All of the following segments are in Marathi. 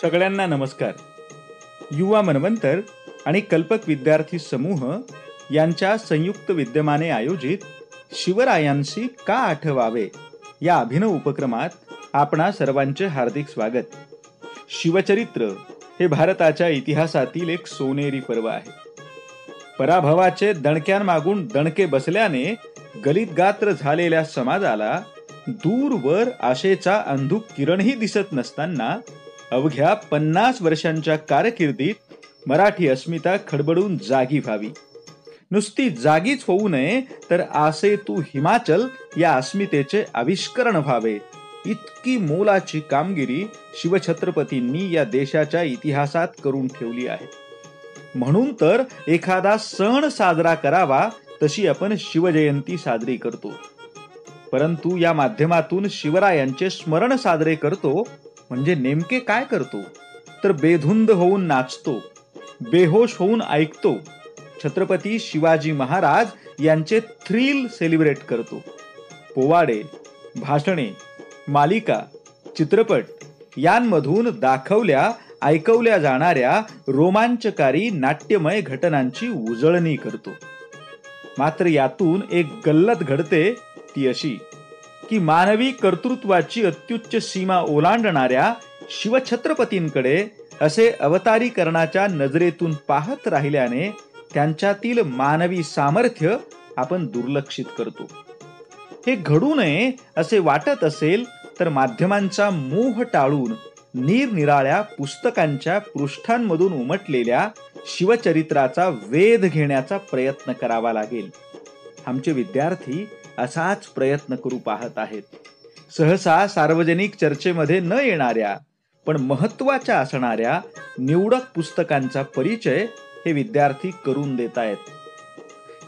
सगळ्यांना नमस्कार. युवा मनवंतर आणि कल्पक विद्यार्थी समूह यांच्या संयुक्त विद्यमाने आयोजित शिवरायांशी का आठवावे या अभिनव उपक्रमात आपणा सर्वांचे हार्दिक स्वागत. शिवचरित्र हे भारताच्या इतिहासातील एक सोनेरी पर्व आहे. पराभवाचे दणक्यांमागून दणके बसल्याने गलितगात्र झालेल्या समाजाला दूरवर आशेचा अंधुक किरणही दिसत नसताना अवघ्या 50 वर्षांच्या कारकिर्दीत मराठी अस्मिता खडबडून जागी व्हावी. नुसती जागीच होऊ नये तर आसे तू हिमाचल या अस्मितेचे आविष्करण व्हावे, इतकी मोलाची कामगिरी शिवछत्रपतींनी या देशाच्या इतिहासात करून ठेवली आहे. म्हणून तर एखादा सण साजरा करावा तशी आपण शिवजयंती साजरी करतो. परंतु या माध्यमातून शिवरायांचे स्मरण साजरे करतो म्हणजे नेमके काय करतो तर बेधुंद होऊन नाचतो, बेहोश होऊन ऐकतो, छत्रपती शिवाजी महाराज यांचे थ्रिल सेलिब्रेट करतो. पोवाडे, भाषणे, मालिका, चित्रपट यांमधून दाखवल्या ऐकवल्या जाणाऱ्या रोमांचकारी नाट्यमय घटनांची उजळणी करतो. मात्र यातून एक गल्लत घडते, ती अशी की मानवी कर्तृत्वाची अत्युच्च सीमा ओलांडणाऱ्या शिवछत्रपतींकडे असे अवतारीकरणाच्या नजरेतून पाहत राहिल्याने त्यांच्यातील मानवी सामर्थ्य आपण दुर्लक्षित करतो. हे घडू नये असे वाटत असेल तर माध्यमांचा मोह टाळून निरनिराळ्या पुस्तकांच्या पृष्ठांमधून उमटलेल्या शिवचरित्राचा वेध घेण्याचा प्रयत्न करावा लागेल. आमचे विद्यार्थी असाच प्रयत्न करू पाहत आहेत. सहसा सार्वजनिक चर्चेमध्ये न येणाऱ्या पण महत्वाच्या असणाऱ्या निवडक पुस्तकांचा परिचय हे विद्यार्थी करून देत आहेत.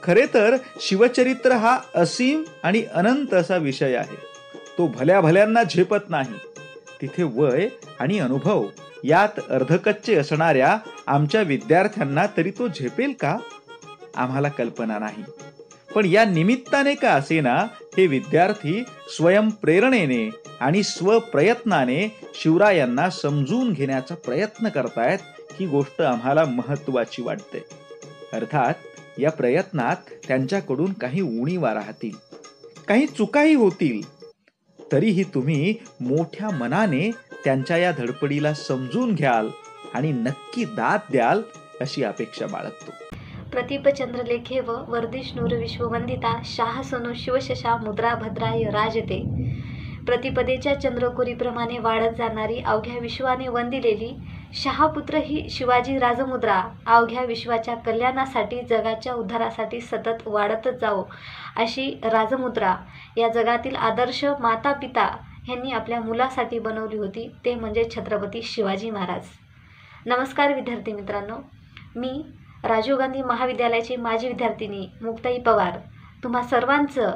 खरे तर शिवचरित्र हा असीम आणि अनंत असा विषय आहे. तो भल्या भल्यांना झेपत नाही. तिथे वय आणि अनुभव यात अर्धकच्चे असणाऱ्या आमच्या विद्यार्थ्यांना तरी तो झेपेल का, आम्हाला कल्पना नाही. पण या निमित्ताने का असेना हे विद्यार्थी स्वयंप्रेरणेने आणि स्वप्रयत्नाने शिवरायांना समजून घेण्याचा प्रयत्न करतायत, ही गोष्ट आम्हाला महत्वाची वाटते. अर्थात या प्रयत्नात त्यांच्याकडून काही उणीवा राहतील, काही चुकाही होतील, तरीही तुम्ही मोठ्या मनाने त्यांच्या या धडपडीला समजून घ्याल आणि नक्की दाद द्याल अशी अपेक्षा बाळगतो. प्रतीप चंद्रलेखे व वर्धिष्णुर विश्ववंदिता शाहसनो शिवशशा मुद्रा भद्राय राजते. प्रतिपदेच्या चंद्रकोरीप्रमाणे वाढत जाणारी अवघ्या विश्वाने वंदिलेली शहापुत्र ही शिवाजी राजमुद्रा अवघ्या विश्वाच्या कल्याणासाठी, जगाच्या उद्धारासाठी सतत वाढतच जावो अशी राजमुद्रा या जगातील आदर्श माता पिता यांनी आपल्या मुलासाठी बनवली होती, ते म्हणजे छत्रपती शिवाजी महाराज. नमस्कार विद्यार्थी मित्रांनो, मी राजीव गांधी महाविद्यालयाची माजी विद्यार्थिनी मुक्ताई पवार तुम्हा सर्वांचं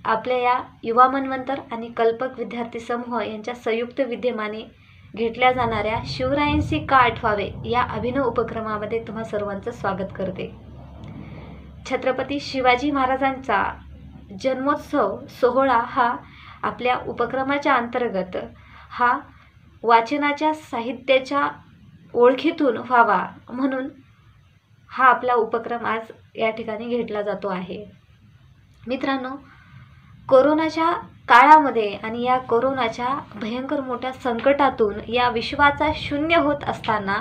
आपल्या या युवा मनवंतर आणि कल्पक विद्यार्थी समूह यांच्या संयुक्त विद्यमाने घेतल्या जाणाऱ्या शिवरायांशी का आठवावे या अभिनव उपक्रमामध्ये तुम्हा सर्वांचं स्वागत करते. छत्रपती शिवाजी महाराजांचा जन्मोत्सव सोहळा हा आपल्या उपक्रमाच्या अंतर्गत हा वाचनाच्या साहित्याच्या ओळखीतून व्हावा म्हणून हा आपला उपक्रम आज या ठिकाणी घेतला जातो आहे. मित्रांनो, कोरोनाच्या काळामध्ये आणि या कोरोनाच्या भयंकर मोठ्या संकटातून या विश्वाचा शून्य होत असताना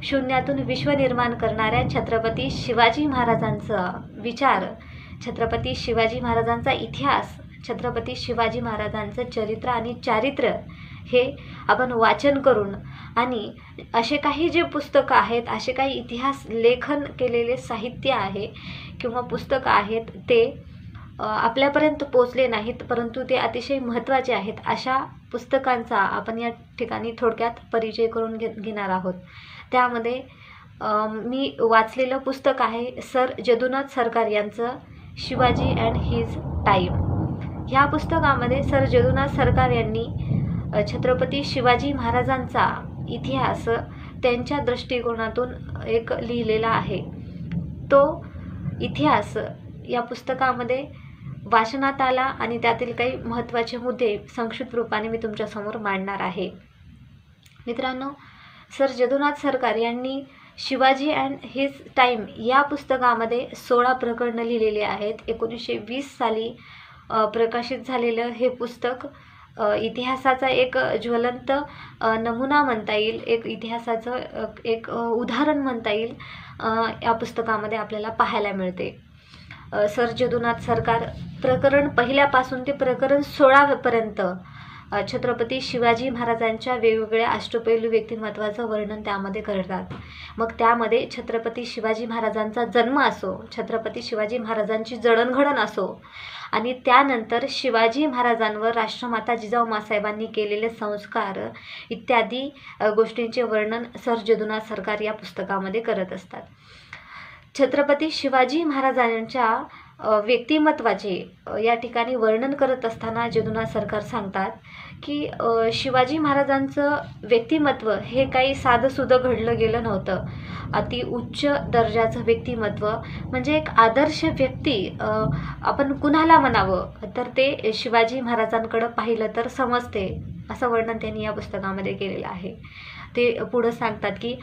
शून्यातून विश्व निर्माण करणाऱ्या छत्रपती शिवाजी महाराजांचा विचार, छत्रपती शिवाजी महाराजांचा इतिहास, छत्रपती शिवाजी महाराजांचं चरित्र आणि चारित्र्य हे आपण वाचन करून आणि असे काही जे पुस्तकं आहेत, असे काही इतिहास लेखन केलेले साहित्य आहे किंवा पुस्तकं आहेत ते आपल्यापर्यंत पोचले नाहीत, परंतु ते अतिशय महत्त्वाचे आहेत, अशा पुस्तकांचा आपण या ठिकाणी थोडक्यात परिचय करून घेणार आहोत. त्यामध्ये मी वाचलेलं पुस्तक आहे सर जदुनाथ सरकार यांचं शिवाजी अँड हिज टाईम. ह्या पुस्तकामध्ये सर जदुनाथ सरकार यांनी छत्रपती शिवाजी महाराजांचा इतिहास त्यांच्या दृष्टिकोनातून एक लिहिलेला आहे. तो इतिहास या पुस्तकामध्ये वाचनात आला आणि त्यातील काही महत्त्वाचे मुद्दे संक्षिप्त रूपाने मी तुमच्यासमोर मांडणार आहे. मित्रांनो, सर जदुनाथ सरकार यांनी शिवाजी अँड हिज टाईम या पुस्तकामध्ये 16 प्रकरणं लिहिलेली आहेत. 1920 साली प्रकाशित झालेलं हे पुस्तक इतिहासाचा एक ज्वलंत नमुना म्हणता येईल, एक इतिहासाचं एक उदाहरण म्हणता येईल या पुस्तकामध्ये आपल्याला पाहायला मिळते. सर जदुनाथ सरकार प्रकरण पहिल्यापासून ते प्रकरण 16 पर्यंत छत्रपती शिवाजी महाराजांच्या वेगवेगळ्या अष्टपैलू व्यक्तिमत्वाचं वर्णन त्यामध्ये करतात. मग त्यामध्ये छत्रपती शिवाजी महाराजांचा जन्म असो, छत्रपती शिवाजी महाराजांची जडणघडण असो, आणि त्यानंतर शिवाजी महाराजांवर राष्ट्रमाता जिजाऊ माँसाहेबांनी केलेले संस्कार इत्यादी गोष्टींचे वर्णन सर जदुनाथ सरकार या पुस्तकामध्ये करत असतात. छत्रपती शिवाजी महाराजांच्या व्यक्तिमत्वाचे या ठिकाणी वर्णन करत असताना जदुनाथ सरकार सांगतात की शिवाजी महाराजांचं व्यक्तिमत्व हे काही साधंसुधं घडलं गेलं नव्हतं. अति उच्च दर्जाचं व्यक्तिमत्व म्हणजे एक आदर्श व्यक्ती आपण कुणाला म्हणावं तर ते शिवाजी महाराजांकडं पाहिलं तर समजते, असं वर्णन त्यांनी या पुस्तकामध्ये केलेलं आहे. ते पुढं सांगतात की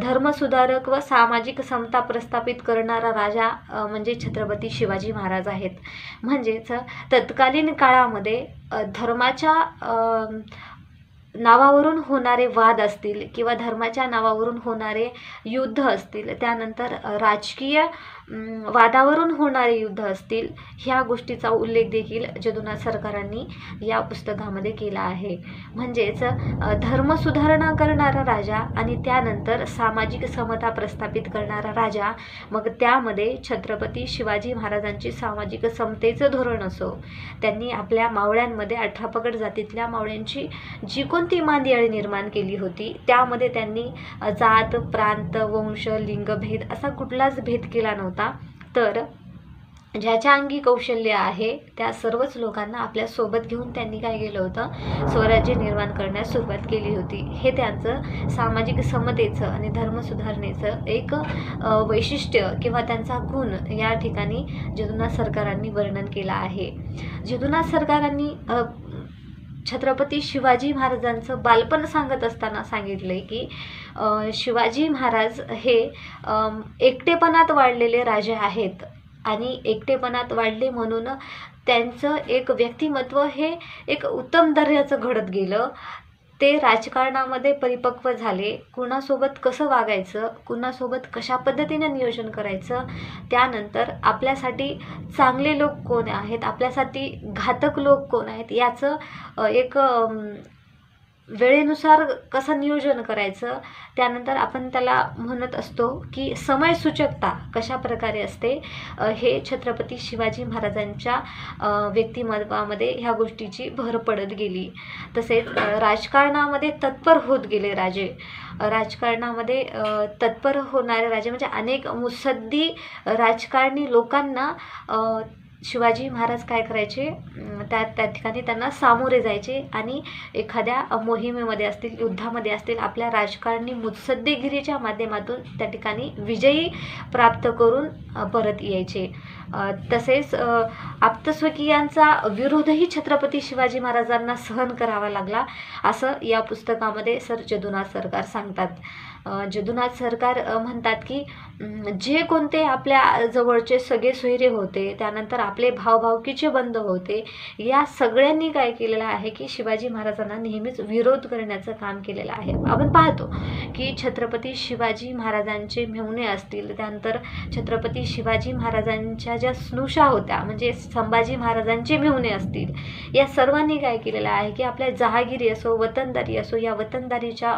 धर्मसुधारक व सामाजिक समता प्रस्थापित करणारा राजा म्हणजे छत्रपती शिवाजी महाराज आहेत. म्हणजेच तत्कालीन काळामध्ये धर्माच्या नावावरून होणारे वाद असतील किंवा धर्माच्या नावावरून होणारे युद्ध असतील, त्यानंतर राजकीय वादावरून होणारे युद्ध असतील, ह्या गोष्टीचा उल्लेख देखील जदुनाथ सरकारांनी या पुस्तकामध्ये केला आहे. म्हणजेच धर्मसुधारणा करणारा राजा आणि त्यानंतर सामाजिक समता प्रस्थापित करणारा राजा, मग त्यामध्ये छत्रपती शिवाजी महाराजांची सामाजिक समतेचं धोरण असो, त्यांनी आपल्या मावळ्यांमध्ये 18 पगड जातीतल्या मावळ्यांची जी कोणती मांदियाळी निर्माण केली होती त्यामध्ये त्यांनी जात, प्रांत, वंश, लिंगभेद असा कुठलाच भेद केला नव्हता. तर ज्याच्या अंगी कौशल्य आहे त्या सर्वच लोकांना आपल्या सोबत घेऊन त्यांनी काय केलं होतं, स्वराज्य निर्माण करण्यास सुरुवात केली होती. हे त्यांचं सामाजिक समतेचं आणि धर्मसुधारणेचं एक वैशिष्ट्य किंवा त्यांचा गुण या ठिकाणी जदुनाथ सरकारांनी वर्णन केला आहे. जदुनाथ सरकारांनी छत्रपती शिवाजी महाराजांचं बालपण सांगत असताना सांगितलंय की शिवाजी महाराज हे एकटेपणात वाढलेले राजे आहेत आणि एकटेपणात वाढले म्हणून त्यांचं एक व्यक्तिमत्व हे एक उत्तम दर्जाचं घडत गेलं. ते राजकारणामध्ये परिपक्व झाले, कुणासोबत कसं वागायचं, कुणासोबत कशा पद्धतीने नियोजन करायचं, त्यानंतर आपल्यासाठी चांगले लोक कोण आहेत, आपल्यासाठी घातक लोक कोण आहेत, याचं एक वेळेनुसार कसं नियोजन करायचं, त्यानंतर आपण त्याला म्हणत असतो की समयसूचकता कशा प्रकारे असते, हे छत्रपती शिवाजी महाराजांच्या व्यक्तिमत्वामध्ये ह्या गोष्टीची भर पडत गेली. तसेच राजकारणामध्ये तत्पर होत गेले राजे. राजकारणामध्ये तत्पर होणारे राजे म्हणजे अनेक मुत्सद्दी राजकारणी लोकांना शिवाजी महाराज काय करायचे, त्या ठिकाणी त्यांना सामोरे जायचे आणि एखाद्या मोहिमेमध्ये असतील, युद्धामध्ये असतील, आपल्या राजकारणी मुत्सद्देगिरीच्या माध्यमातून त्या ठिकाणी विजयी प्राप्त करून परत यायचे. तसेच आप्तस्वकीयांचा विरोधही छत्रपती शिवाजी महाराजांना सहन करावा लागला, असं या पुस्तकामध्ये सर जदुनाथ सरकार सांगतात. जदुनाथ सरकार म्हणतात की जे कोणते आपल्या जवळचे सगळे सोयरे होते, त्यानंतर आपले भावभावकीचे बंध होते, या सगळ्यांनी काय केलेलं आहे की शिवाजी महाराजांना नेहमीच विरोध करण्याचं काम केलेलं आहे. आपण पाहतो की छत्रपती शिवाजी महाराजांचे मेहुणे असतील, त्यानंतर छत्रपती शिवाजी महाराजांच्या ज्या स्नुषा होत्या म्हणजे संभाजी महाराजांचे मेहुणे असतील, या सर्वांनी काय केलेलं आहे की आपल्या जहागिरी असो, वतनदारी असो, या वतनदारीच्या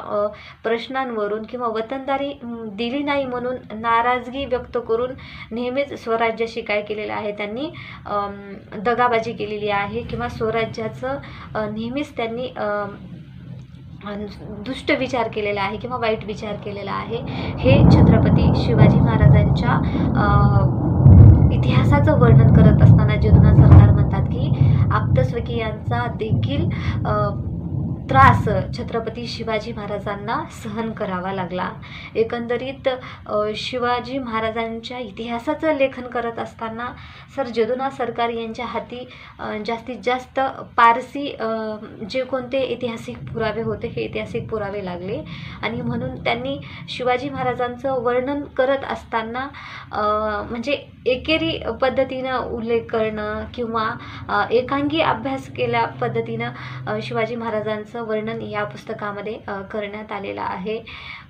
प्रश्नांवरून किंवा वतनदारी दिली नाही म्हणून नाराजगी व्यक्त करून नेहमीच स्वराज्याशी काय केलेलं आहे, त्यांनी दगाबाजी केलेली आहे किंवा स्वराज्याचं नेहमीच त्यांनी दुष्ट विचार केलेला आहे किंवा वाईट विचार केलेला आहे. हे छत्रपती शिवाजी महाराजांच्या इतिहासाचं वर्णन करत असताना जदुनाथ सरकार म्हणतात की आप्तस्वकीयांचा देखील त्रास छत्रपती शिवाजी महाराजांना सहन करावा लागला. एकंदरीत शिवाजी महाराजांच्या इतिहासाचं लेखन करत असताना सर जदुनाथ सरकार यांच्या हाती जास्तीत जास्त पारसी जे कोणते ऐतिहासिक पुरावे होते हे ऐतिहासिक पुरावे लागले आणि म्हणून त्यांनी शिवाजी महाराजांचं वर्णन करत असताना म्हणजे एकेरी पद्धतीनं उल्लेख करणं किंवा एकांगी अभ्यास केल्या पद्धतीनं शिवाजी महाराजांचं वर्णन या पुस्तकामध्ये करण्यात आलेलं आहे.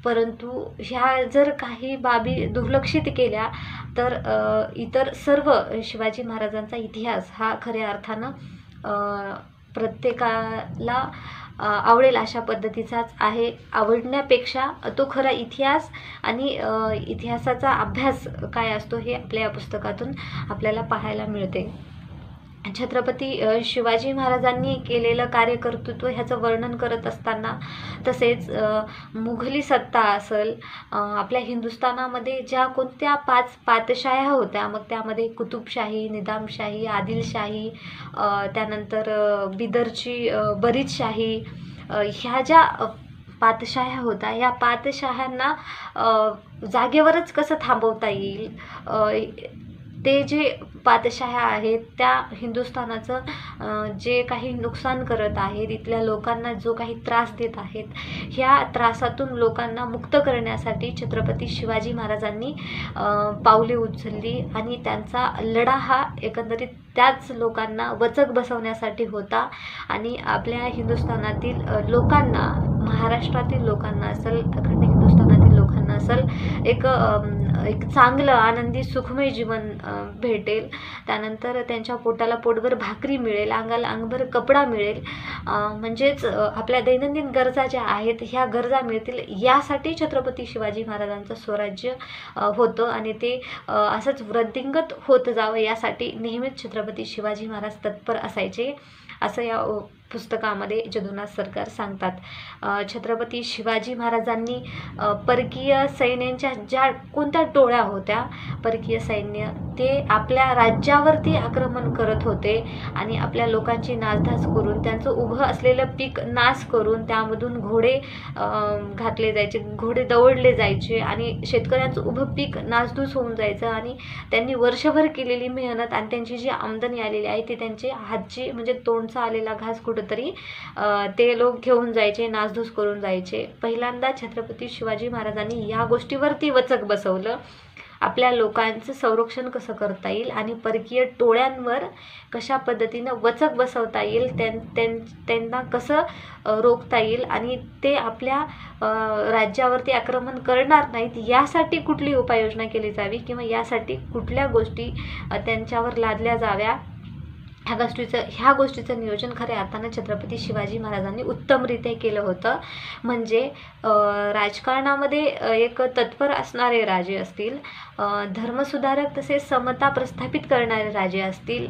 परंतु ह्या जर काही बाबी दुर्लक्षित केल्या तर इतर सर्व शिवाजी महाराजांचा इतिहास हा खऱ्या अर्थानं प्रत्येकाला आवडेल अशा पद्धतीचाच आहे. आवडण्यापेक्षा तो खरा इतिहास आणि इतिहासाचा अभ्यास काय असतो हे आपल्या या पुस्तकातून आपल्याला पाहायला मिळते. छत्रपती शिवाजी महाराजांनी केलेलं कार्यकर्तृत्व ह्याचं वर्णन करत असताना तसेच मुघली सत्ता असेल, आपल्या हिंदुस्थानामध्ये ज्या कोणत्या 5 पातशाह्या होत्या, मग त्यामध्ये कुतुबशाही, निजामशाही, आदिलशाही, त्यानंतर बिदरची बरीच शाही, ह्या ज्या पातशाह्या होत्या या पातशाह्यांना जागेवरच कसं थांबवता येईल, ते जे पातशाह्या आहेत त्या हिंदुस्थानाचं जे काही नुकसान करत आहेत, इथल्या लोकांना जो काही त्रास देत आहेत, ह्या त्रासातून लोकांना मुक्त करण्यासाठी छत्रपती शिवाजी महाराजांनी पावले उचलली आणि त्यांचा लढा हा एकंदरीत त्याच लोकांना वचक बसवण्यासाठी होता. आणि आपल्या हिंदुस्थानातील लोकांना, महाराष्ट्रातील लोकांना असेल, अखंड हिंदुस्थानातील लोकांना असेल एक चांगलं आनंदी सुखमय जीवन भेटेल. त्यानंतर त्यांच्या पोटाला पोटभर भाकरी मिळेल, अंगाला अंगभर कपडा मिळेल, म्हणजेच आपल्या दैनंदिन गरजा ज्या आहेत ह्या गरजा मिळतील यासाठी छत्रपती शिवाजी महाराजांचं स्वराज्य होतं आणि ते असंच वृद्धिंगत होत जावं यासाठी नेहमीच छत्रपती शिवाजी महाराज तत्पर असायचे असं या पुस्तकामध्ये जदुनाथ सरकार सांगतात. छत्रपती शिवाजी महाराजांनी परकीय सैन्यांच्या ज्या कोणत्या टोळ्या होत्या, परकीय सैन्य ते आपल्या राज्यावरती आक्रमण करत होते आणि आपल्या लोकांची नासधूस करून त्यांचं उभं असलेलं पीक नाश करून त्यामधून घोडे घातले जायचे, घोडे दवडले जायचे आणि शेतकऱ्यांचं उभं पीक नासधूस होऊन जायचं आणि त्यांनी वर्षभर केलेली मेहनत आणि त्यांची जी आमदनी आलेली आहे ती त्यांचे हातची म्हणजे तोंडचा आलेला घास कुठंतरी ते लोक घेऊन जायचे, नासधूस करून जायचे. पहिल्यांदा छत्रपती शिवाजी महाराजांनी या गोष्टीवरती वचक बसवलं, आपल्या लोकांचं संरक्षण कसं करता येईल आणि परकीय टोळ्यांवर कशा पद्धतीनं वचक बसवता येईल, त्यांना कसं रोखता येईल आणि ते आपल्या राज्यावरती आक्रमण करणार नाहीत यासाठी कुठली उपाययोजना केली जावी किंवा यासाठी कुठल्या गोष्टी त्यांच्यावर लादल्या जाव्या, ह्या गोष्टीचं नियोजन खऱ्या अर्थानं छत्रपती शिवाजी महाराजांनी उत्तमरित्या केलं होतं. म्हणजे राजकारणामध्ये एक तत्पर असणारे राजे असतील, धर्मसुधारक तसेच समता प्रस्थापित करणारे राजे असतील,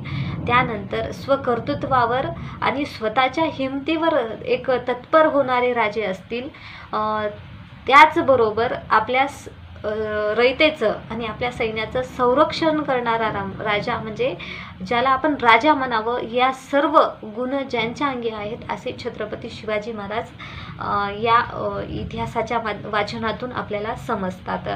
त्यानंतर स्वकर्तृत्वावर आणि स्वतःच्या हिमतीवर एक तत्पर होणारे राजे असतील, त्याचबरोबर आपल्या रयतेचं आणि आपल्या सैन्याचं संरक्षण करणारा राजा म्हणजे ज्याला आपण राजा म्हणावं, या सर्व गुण ज्यांच्या अंगी आहेत असे छत्रपती शिवाजी महाराज या इतिहासाच्या वाचनातून आपल्याला समजतात.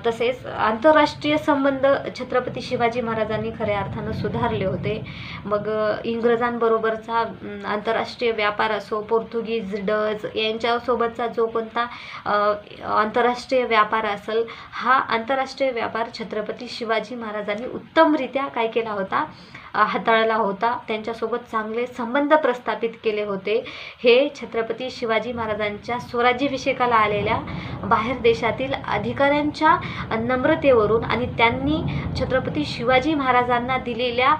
तसेच आंतरराष्ट्रीय संबंध छत्रपती शिवाजी महाराजांनी खऱ्या अर्थानं सुधारले होते. मग इंग्रजांबरोबरचा आंतरराष्ट्रीय व्यापार असो, पोर्तुगीज, डच यांच्यासोबतचा जो कोणता आंतरराष्ट्रीय व्यापार असेल, हा आंतरराष्ट्रीय व्यापार छत्रपती शिवाजी महाराजांनी उत्तमरित्या काय केला होता, हाताळला होता. त्यांच्यासोबत चांगले संबंध प्रस्थापित केले होते. हे छत्रपती शिवाजी महाराजांच्या स्वराज्याभिषेकाला आलेल्या बाहेर देशातील अधिकाऱ्यांच्या नम्रतेवरून आणि त्यांनी छत्रपती शिवाजी महाराजांना दिलेल्या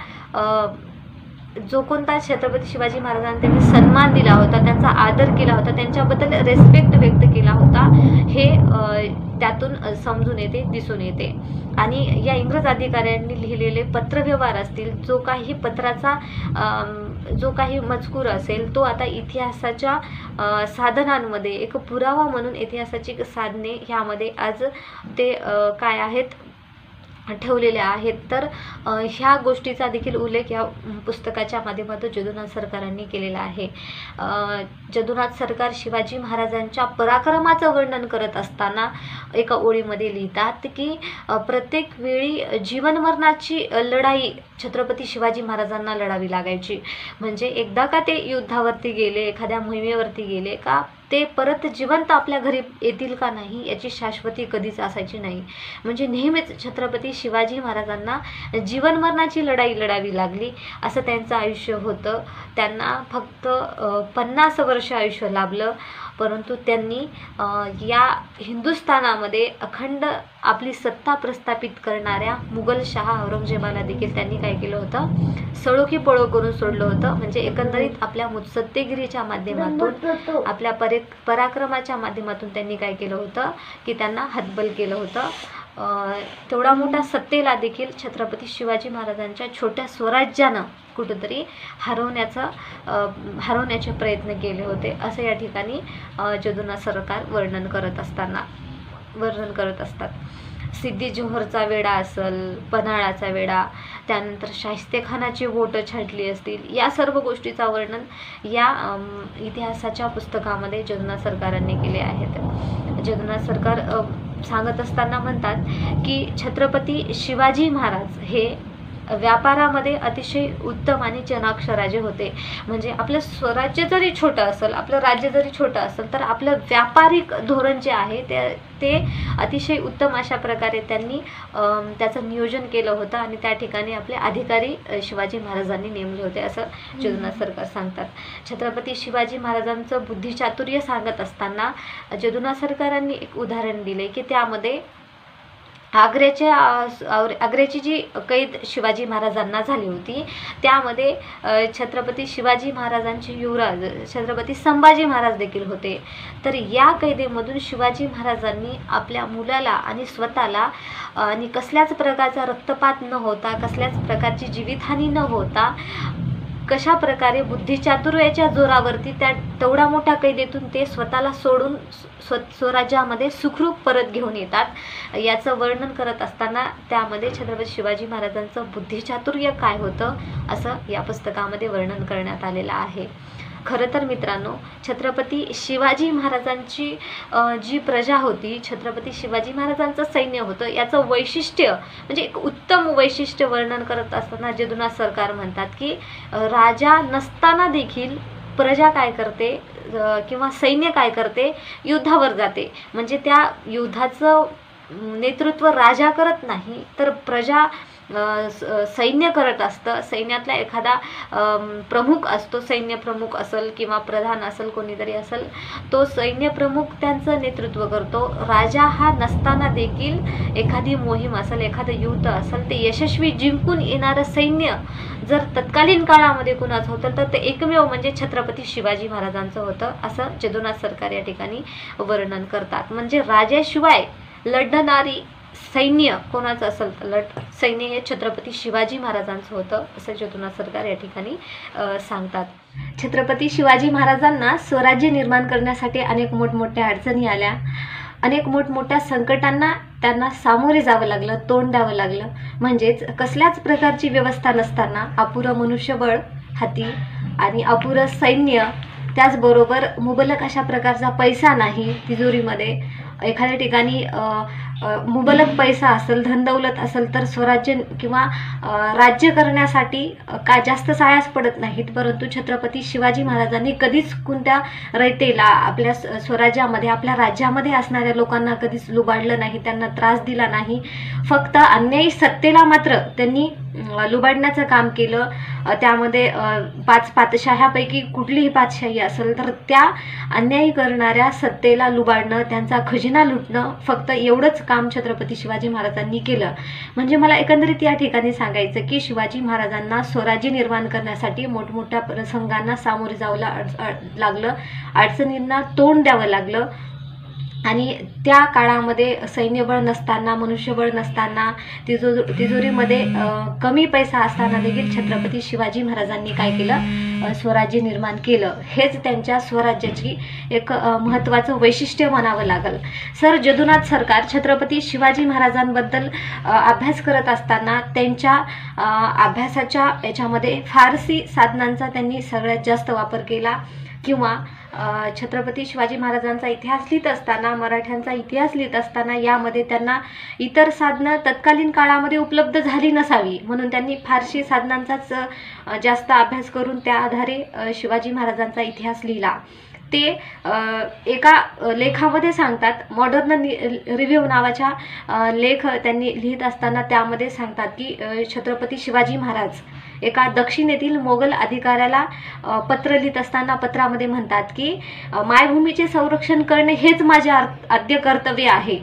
जो कोणता छत्रपती शिवाजी महाराजांनी त्यांनी सन्मान दिला होता, त्यांचा आदर केला होता, त्यांच्याबद्दल रेस्पेक्ट व्यक्त केला होता, हे त्यातून समजून येते, दिसून येते. आणि या इंग्रज अधिकाऱ्यांनी लिहिलेले पत्रव्यवहार असतील, जो काही पत्राचा जो काही मजकूर असेल तो आता इतिहासाच्या साधनांमध्ये एक पुरावा म्हणून इतिहासाची साधने ह्यामध्ये आज ते काय आहेत ठेवलेल्या आहेत. तर ह्या गोष्टीचा देखील उल्लेख या पुस्तकाच्या माध्यमातून जदुनाथ सरकारांनी केलेला आहे. जदुनाथ सरकार शिवाजी महाराजांच्या पराक्रमाचं वर्णन करत असताना एका ओळीमध्ये लिहितात की प्रत्येक वेळी जीवनमरणाची लढाई छत्रपती शिवाजी महाराजांना लढावी लागायची. म्हणजे एकदा का ते युद्धावरती गेले, एखाद्या मोहिमेवरती गेले का ते परत जिवंत आपल्या घरी येतील का नाही याची शाश्वती कधीच असायची नाही. म्हणजे नेहमीच छत्रपती शिवाजी महाराजांना जीवनमरणाची लढाई लढावी लागली असं त्यांचं आयुष्य होतं. त्यांना फक्त 50 वर्ष आयुष्य लाभलं, परंतु त्यांनी या हिंदुस्थानामध्ये अखंड आपली सत्ता प्रस्थापित करणाऱ्या मुघलशाह औरंगजेबाला देखील त्यांनी काय केलं होतं, सळो की पळो करून सोडलं होतं. म्हणजे एकंदरीत आपल्या मुत्सद्देगिरीच्या माध्यमातून, आपल्या पराक्रमाच्या माध्यमातून त्यांनी काय केलं होतं की त्यांना हतबल केलं होतं. तेवढा मोठा सत्तेला देखील छत्रपती शिवाजी महाराजांच्या छोट्या स्वराज्यानं कुठंतरी हरवण्याचे प्रयत्न केले होते असं या ठिकाणी जदुनाथ सरकार वर्णन करत असतात. सिद्दी जोहरचा वेढा असेल, पन्हाळाचा वेढा, त्यानंतर शाहिस्तेखानाची बोटं छाटली असतील, या सर्व गोष्टीचा वर्णन या इतिहासाच्या पुस्तकामध्ये जदुनाथ सरकारांनी केले आहेत. जदुनाथ सरकार सांगत असताना म्हणतात की छत्रपती शिवाजी महाराज हे व्यापारामध्ये अतिशय उत्तम आणि चाणाक्ष राजे होते. म्हणजे आपलं स्वराज्य जरी छोटं असेल, आपलं राज्य जरी छोटं असेल, तर आपलं व्यापारिक धोरण जे आहे ते अतिशय उत्तम अशा प्रकारे त्यांनी त्याचं नियोजन केलं होतं आणि त्या ठिकाणी आपले अधिकारी शिवाजी महाराजांनी नेमले होते असं जदुनाथ सरकार सांगतात. छत्रपती शिवाजी महाराजांचं बुद्धिचातुर्य सांगत असताना जदुनाथ सरकारांनी एक उदाहरण दिले की त्यामध्ये आग्र्याची जी कैद शिवाजी महाराजांना झाली होती त्यामध्ये छत्रपती शिवाजी महाराजांचे युवराज छत्रपती संभाजी महाराज देखील होते. तर या कैदेमधून शिवाजी महाराजांनी आपल्या मुलाला आणि स्वतःला आणि कसल्याच प्रकारचा रक्तपात न होता, कसल्याच प्रकारची जीवितहानी न होता, कशा प्रकारे बुद्धिचातुर्याच्या जोरावरती त्या तेवढा मोठ्या कैदेतून ते स्वतःला सोडून स्वराज्यामध्ये सुखरूप परत घेऊन येतात याचं वर्णन करत असताना त्यामध्ये छत्रपती शिवाजी महाराजांचं बुद्धिचातुर्य काय होतं असं या पुस्तकामध्ये वर्णन करण्यात आलेलं आहे. खरं तर मित्रांनो, छत्रपती शिवाजी महाराजांची जी प्रजा होती, छत्रपती शिवाजी महाराजांचं सैन्य होतं, याचं वैशिष्ट्य म्हणजे एक उत्तम वैशिष्ट्य वर्णन करत असताना जदुनाथ सरकार म्हणतात की राजा नसताना देखील प्रजा काय करते किंवा सैन्य काय करते, युद्धावर जाते. म्हणजे त्या युद्धाचं नेतृत्व राजा करत नाही तर प्रजा सैन्य करत असतं. सैन्यातला एखादा प्रमुख असतो, सैन्य प्रमुख असेल किंवा प्रधान असेल, कोणीतरी असेल, तो सैन्य प्रमुख त्यांचं नेतृत्व करतो. राजा हा नसताना देखील एखादी मोहीम असेल, एखादं युद्ध असेल, ते यशस्वी जिंकून येणारं सैन्य जर तत्कालीन काळामध्ये कुणाचं होतं तर ते एकमेव म्हणजे छत्रपती शिवाजी महाराजांचं होतं असं जदुनाथ सरकार या ठिकाणी वर्णन करतात. म्हणजे राजाशिवाय लढणारी सैन्य कोणाचं असेल तर सैन्य हे छत्रपती शिवाजी महाराजांचं होतं असं जदुनाथ सरकार या ठिकाणी सांगतात. छत्रपती शिवाजी महाराजांना स्वराज्य निर्माण करण्यासाठी अनेक मोठमोठ्या अडचणी आल्या, अनेक मोठमोठ्या संकटांना त्यांना सामोरे जावं लागलं, तोंड द्यावं लागलं. म्हणजेच कसल्याच प्रकारची व्यवस्था नसताना अपुरं मनुष्यबळ हाती आणि अपुरं सैन्य, त्याचबरोबर मुबलक अशा प्रकारचा पैसा नाही तिजोरीमध्ये, एखाद्या ठिकाणी मुबलक पैसा असेल, धनदौलत असेल तर स्वराज्य किंवा राज्य करण्यासाठी काय जास्त सायास पडत नाहीत. परंतु छत्रपती शिवाजी महाराजांनी कधीच कोणत्या रयतेला आपल्या स्वराज्यामध्ये, आपल्या राज्यामध्ये असणाऱ्या लोकांना कधीच लुबाडलं नाही, त्यांना त्रास दिला नाही. फक्त अन्यायी सत्तेला मात्र त्यांनी लुबाडण्याचं काम केलं. त्यामध्ये 5 पातशाह्यापैकी कुठलीही पातशाही असेल तर त्या अन्यायी करणाऱ्या सत्तेला लुबाडणं, त्यांचा खजिना लुटणं, फक्त एवढंच काम छत्रपती शिवाजी महाराजांनी केलं. म्हणजे मला एकंदरीत या ठिकाणी सांगायचं की शिवाजी महाराजांना स्वराज्य निर्माण करण्यासाठी मोठमोठ्या प्रसंगांना सामोरे जावं लागलं, अडचणींना तोंड द्यावं लागलं. आणि त्या काळामध्ये सैन्यबळ नसताना, मनुष्यबळ नसताना, तिजोरीमध्ये कमी पैसा असताना देखील छत्रपती शिवाजी महाराजांनी काय केलं, स्वराज्य निर्माण केलं. हेच त्यांच्या स्वराज्याची एक महत्त्वाचं वैशिष्ट्य म्हणावं लागेल. सर जदुनाथ सरकार छत्रपती शिवाजी महाराजांबद्दल अभ्यास करत असताना त्यांच्या अभ्यासाच्या याच्यामध्ये फारसी साधनांचा त्यांनी सगळ्यात जास्त वापर केला, किंवा छत्रपती शिवाजी महाराजांचा इतिहास लिहित असताना, मराठ्यांचा इतिहास लिहित असताना यामध्ये त्यांना इतर साधनं तत्कालीन काळामध्ये उपलब्ध झाली नसावी, म्हणून त्यांनी फारसी साधनांचाच जास्त अभ्यास करून त्या आधारे शिवाजी महाराजांचा इतिहास लिहिला. ते एका लेखामध्ये सांगतात, मॉडर्न रिव्ह्यू नावाच्या लेख त्यांनी लिहित असताना त्यामध्ये सांगतात की छत्रपती शिवाजी महाराज एका दक्षिणेतील मोगल अधिकाऱ्याला पत्र लिहित असताना पत्रामध्ये म्हणतात की मायभूमीचे संरक्षण करणे हेच माझे आद्य कर्तव्य आहे.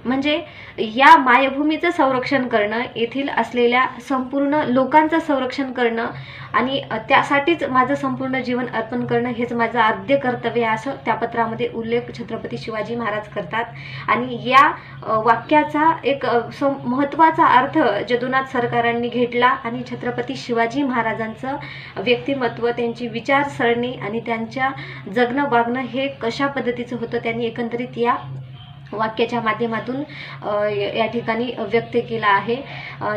म्हणजे या मायभूमीचं संरक्षण करणं, येथील असलेल्या संपूर्ण लोकांचं संरक्षण करणं आणि त्यासाठीच माझं संपूर्ण जीवन अर्पण करणं हेच माझं आद्य कर्तव्य आहे, असं त्या पत्रामध्ये उल्लेख छत्रपती शिवाजी महाराज करतात. आणि या वाक्याचा एक महत्त्वाचा अर्थ जदुनाथ सरकारांनी घेतला आणि छत्रपती शिवाजी महाराजांचं व्यक्तिमत्व, त्यांची विचारसरणी आणि त्यांच्या जगणं वागणं हे कशा पद्धतीचं होतं त्यांनी एकंदरीत या वाक्याच्या माध्यमातून या ठिकाणी व्यक्त केला आहे.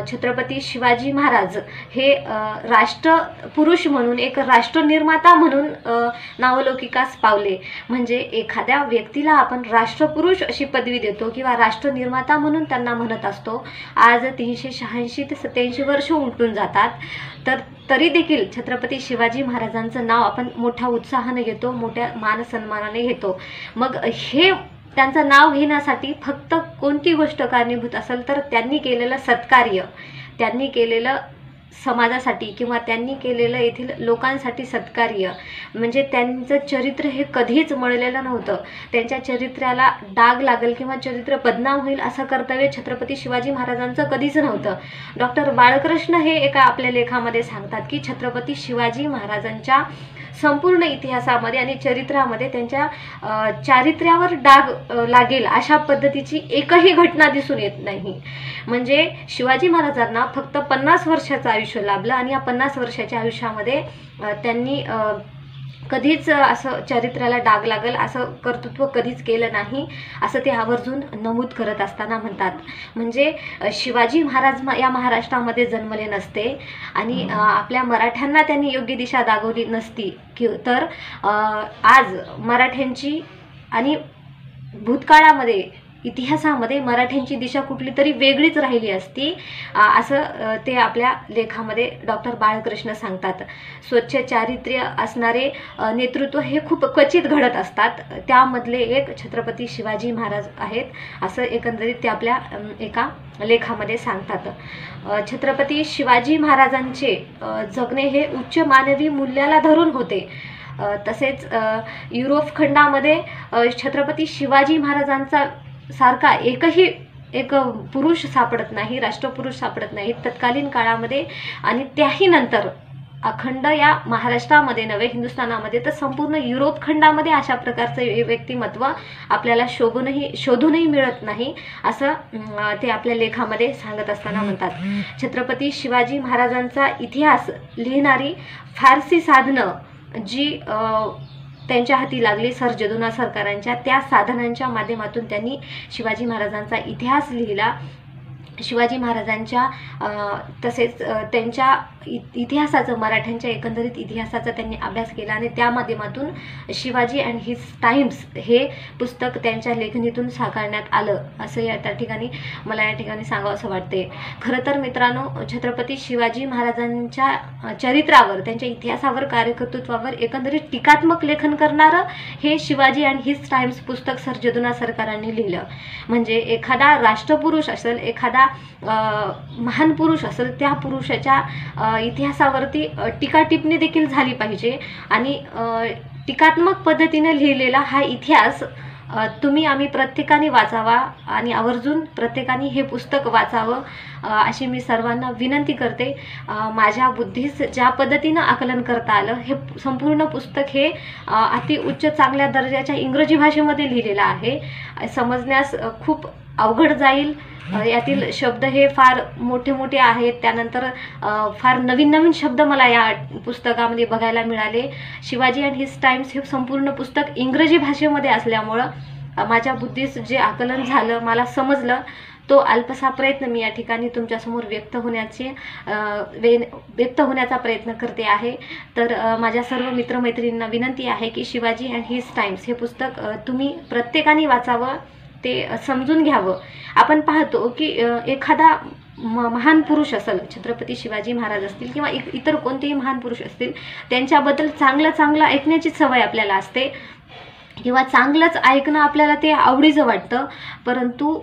छत्रपती शिवाजी महाराज हे राष्ट्रपुरुष म्हणून, एक राष्ट्रनिर्माता म्हणून नावलौकिकास पावले. म्हणजे एखाद्या व्यक्तीला आपण राष्ट्रपुरुष अशी पदवी देतो किंवा राष्ट्रनिर्माता म्हणून त्यांना म्हणत असतो. आज 386 ते 87 वर्ष उलटून जातात, तर तरी देखील छत्रपती शिवाजी महाराजांचं नाव आपण मोठ्या उत्साहाने घेतो, मोठ्या मानसन्मानाने घेतो. मग हे त्यांचं नाव घेण्यासाठी फक्त कोणती गोष्ट कारणीभूत असेल तर त्यांनी केलेलं सत्कार्य, त्यांनी केलेलं समाजासाठी किंवा त्यांनी केलेलं येथील लोकांसाठी सत्कार्य. म्हणजे त्यांचं चरित्र हे कधीच मळलेलं नव्हतं. त्यांच्या चरित्राला डाग लागेल किंवा चरित्र बदनाम होईल असं कर्तव्य छत्रपती शिवाजी महाराजांचं कधीच नव्हतं. डॉक्टर बाळकृष्ण हे एका आपल्या लेखामध्ये सांगतात की छत्रपती शिवाजी महाराजांच्या संपूर्ण इतिहासामध्ये आणि चरित्रामध्ये त्यांच्या चारित्र्यावर डाग लागेल अशा पद्धतीची एकही घटना दिसून येत नाही. म्हणजे शिवाजी महाराजांना फक्त 50 वर्षाचं आयुष्य लाभलं आणि या 50 वर्षाच्या आयुष्यामध्ये त्यांनी कधीच असं चारित्र्याला डाग लागेल असं कर्तृत्व कधीच केलं नाही, असं ते आवर्जून नमूद करत असताना म्हणतात. म्हणजे शिवाजी महाराज या महाराष्ट्रामध्ये जन्मले नसते आणि आपल्या मराठ्यांना त्यांनी योग्य दिशा दाखवली नसती तर आज मराठ्यांची आणि भूतकाळामध्ये इतिहासामध्ये मराठ्यांची दिशा कुठली तरी वेगळीच राहिली असती, असं ते आपल्या लेखामध्ये डॉक्टर बाळकृष्ण सांगतात. स्वच्छ चारित्र्य असणारे नेतृत्व हे खूप क्वचित घडत असतात, त्यामधले एक छत्रपती शिवाजी महाराज आहेत, असं एकंदरीत ते आपल्या एका लेखामध्ये सांगतात. छत्रपती शिवाजी महाराजांचे जगणे हे उच्च मानवी मूल्याला धरून होते. तसेच युरोप खंडामध्ये छत्रपती शिवाजी महाराजांचा सारखा एक पुरुष सापडत नाही, राष्ट्रपुरुष सापडत नाही तत्कालीन काळामध्ये. आणि त्याही नंतर अखंड या महाराष्ट्रामध्ये नव्हे, हिंदुस्थानामध्ये तर संपूर्ण युरोप खंडामध्ये अशा प्रकारचं व्यक्तिमत्व आपल्याला शोधूनही मिळत नाही, असं ते आपल्या लेखामध्ये सांगत असताना म्हणतात. छत्रपती शिवाजी महाराजांचा इतिहास लिहिणारी फारसी साधनं जी त्यांच्या हाती लागली सर जदुनाथ सरकारांच्या, त्या साधनांच्या माध्यमातून त्यांनी शिवाजी महाराजांचा इतिहास लिहिला. शिवाजी महाराजांच्या तसेच त्यांच्या इतिहासाचं, मराठ्यांच्या एकंदरीत इतिहासाचा त्यांनी अभ्यास केला आणि त्या माध्यमातून शिवाजी अँड हिज टाइम्स हे पुस्तक त्यांच्या लेखणीतून साकारण्यात आलं, असं त्या ठिकाणी मला या ठिकाणी सांगावं असं वाटते. खरं तर मित्रांनो, छत्रपती शिवाजी महाराजांच्या चरित्रावर, त्यांच्या इतिहासावर, कार्यकर्तृत्वावर एकंदरीत टीकात्मक लेखन करणारं हे शिवाजी अँड हिज टाइम्स पुस्तक सर जदुनाथ सरकारांनी लिहिलं. म्हणजे एखादा राष्ट्रपुरुष असेल, एखादा महान पुरुष असेल, त्या पुरुषाच्या इतिहासावरती टीका टिप्पणी देखील झाली पाहिजे आणि टीकात्मक पद्धतीने लिहिलेला हा इतिहास तुम्ही आम्ही प्रत्येकाने वाचावा आणि आवर्जून प्रत्येकाने हे पुस्तक वाचावं अशी मी सर्वांना विनंती करते. माझ्या बुद्धीस ज्या पद्धतीनं आकलन करता आलं, हे संपूर्ण पुस्तक हे अति उच्च चांगल्या दर्जाच्या इंग्रजी भाषेमध्ये लिहिलेलं आहे. समजण्यास खूप अवघड जाईल. यातील शब्द हे फार मोठे मोठे आहेत. त्यानंतर फार नवीन नवीन शब्द मला या पुस्तकामध्ये बघायला मिळाले. शिवाजी अँड हिज टाइम्स हे संपूर्ण पुस्तक इंग्रजी भाषेमध्ये असल्यामुळं माझ्या बुद्धीस जे आकलन झालं, मला समजलं, तो अल्पसा प्रयत्न मी या ठिकाणी तुमच्यासमोर व्यक्त होण्याचा प्रयत्न करते आहे. तर माझ्या सर्व मित्रमैत्रिणींना विनंती आहे की शिवाजी अँड हिज टाइम्स हे पुस्तक तुम्ही प्रत्येकाने वाचावं, ते समजून घ्यावं. आपण पाहतो की एखादा महान पुरुष असेल, छत्रपती शिवाजी महाराज असतील किंवा इतर कोणतेही महान पुरुष असतील, त्यांच्याबद्दल चांगलं ऐकण्याची सवय आपल्याला असते किंवा चांगलंच ऐकणं आपल्याला ते आवडीचं वाटतं. परंतु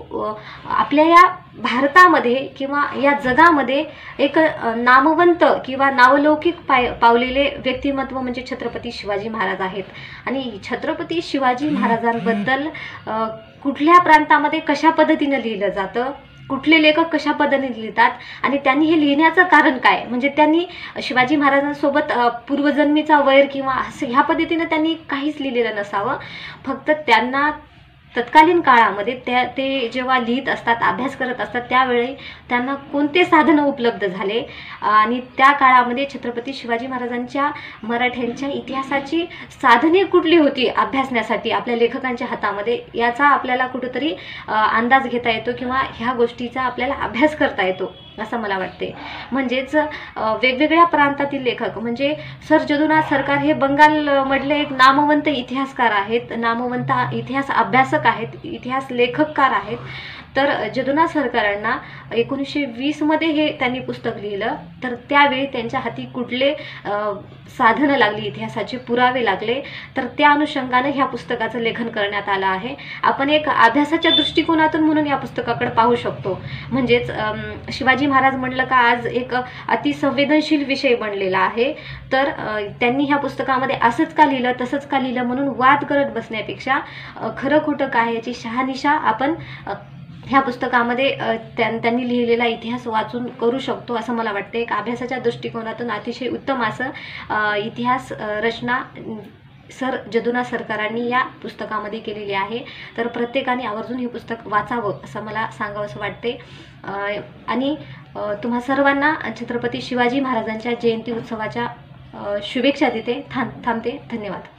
आपल्या या भारतामध्ये किंवा या जगामध्ये एक नामवंत किंवा नावलौकिक पावलेले व्यक्तिमत्व म्हणजे छत्रपती शिवाजी महाराज आहेत. आणि छत्रपती शिवाजी महाराजांबद्दल कुठल्या प्रांतामध्ये कशा पद्धतीनं लिहिलं जातं, कुठले लेखक कशा पद्धतीने लिहितात आणि त्यांनी हे लिहिण्याचं कारण काय, म्हणजे त्यांनी शिवाजी महाराजांसोबत पूर्वजन्मीचा वैर किंवा असं ह्या पद्धतीनं त्यांनी काहीच लिहिलेलं नसावं. फक्त त्यांना तत्कालीन काळामध्ये ते जेव्हा लिहित असतात, अभ्यास करत असतात, त्यावेळी त्यांना कोणते साधनं उपलब्ध झाले आणि त्या काळामध्ये छत्रपती शिवाजी महाराजांच्या मराठ्यांच्या इतिहासाची साधने कुठली होती अभ्यासण्यासाठी आपल्या लेखकांच्या हातामध्ये, याचा आपल्याला कुठेतरी अंदाज घेता येतो किंवा ह्या गोष्टीचा आपल्याला अभ्यास करता येतो असं मला वाटते. म्हणजेच वेगवेगळ्या प्रांतातील लेखक म्हणजे सर जदुनाथ सरकार हे बंगालमधले एक नामवंत इतिहासकार आहेत, नामवंत इतिहास अभ्यासक आहेत, इतिहास लेखककार आहेत. तर जदुनाथ सरकारांना 1920 मध्ये हे त्यांनी पुस्तक लिहिलं. तर त्यावेळी त्यांच्या हाती कुठले साधनं लागली, इतिहासाचे पुरावे लागले, तर त्या अनुषंगाने ह्या पुस्तकाचं लेखन करण्यात आलं आहे. आपण एक अभ्यासाच्या दृष्टिकोनातून म्हणून या पुस्तकाकडे पाहू शकतो. म्हणजेच शिवाजी महाराज म्हणलं का आज एक अतिसंवेदनशील विषय बनलेला आहे. तर त्यांनी ह्या पुस्तकामध्ये असंच का लिहिलं, तसंच का लिहिलं म्हणून वाद करत बसण्यापेक्षा खरं खोटं काय याची शहानिशा आपण ह्या पुस्तकामध्ये त्यांनी लिहिलेला इतिहास वाचून करू शकतो असं मला वाटते. एक अभ्यासाच्या दृष्टिकोनातून अतिशय उत्तम असं इतिहास रचना सर जदुनाथ सरकारांनी या पुस्तकामध्ये केलेली आहे. तर प्रत्येकाने आवर्जून हे पुस्तक वाचावं असं मला सांगावंसं वाटते. आणि तुम्हा सर्वांना छत्रपती शिवाजी महाराजांच्या जयंती उत्सवाच्या शुभेच्छा देते. थांबते. धन्यवाद.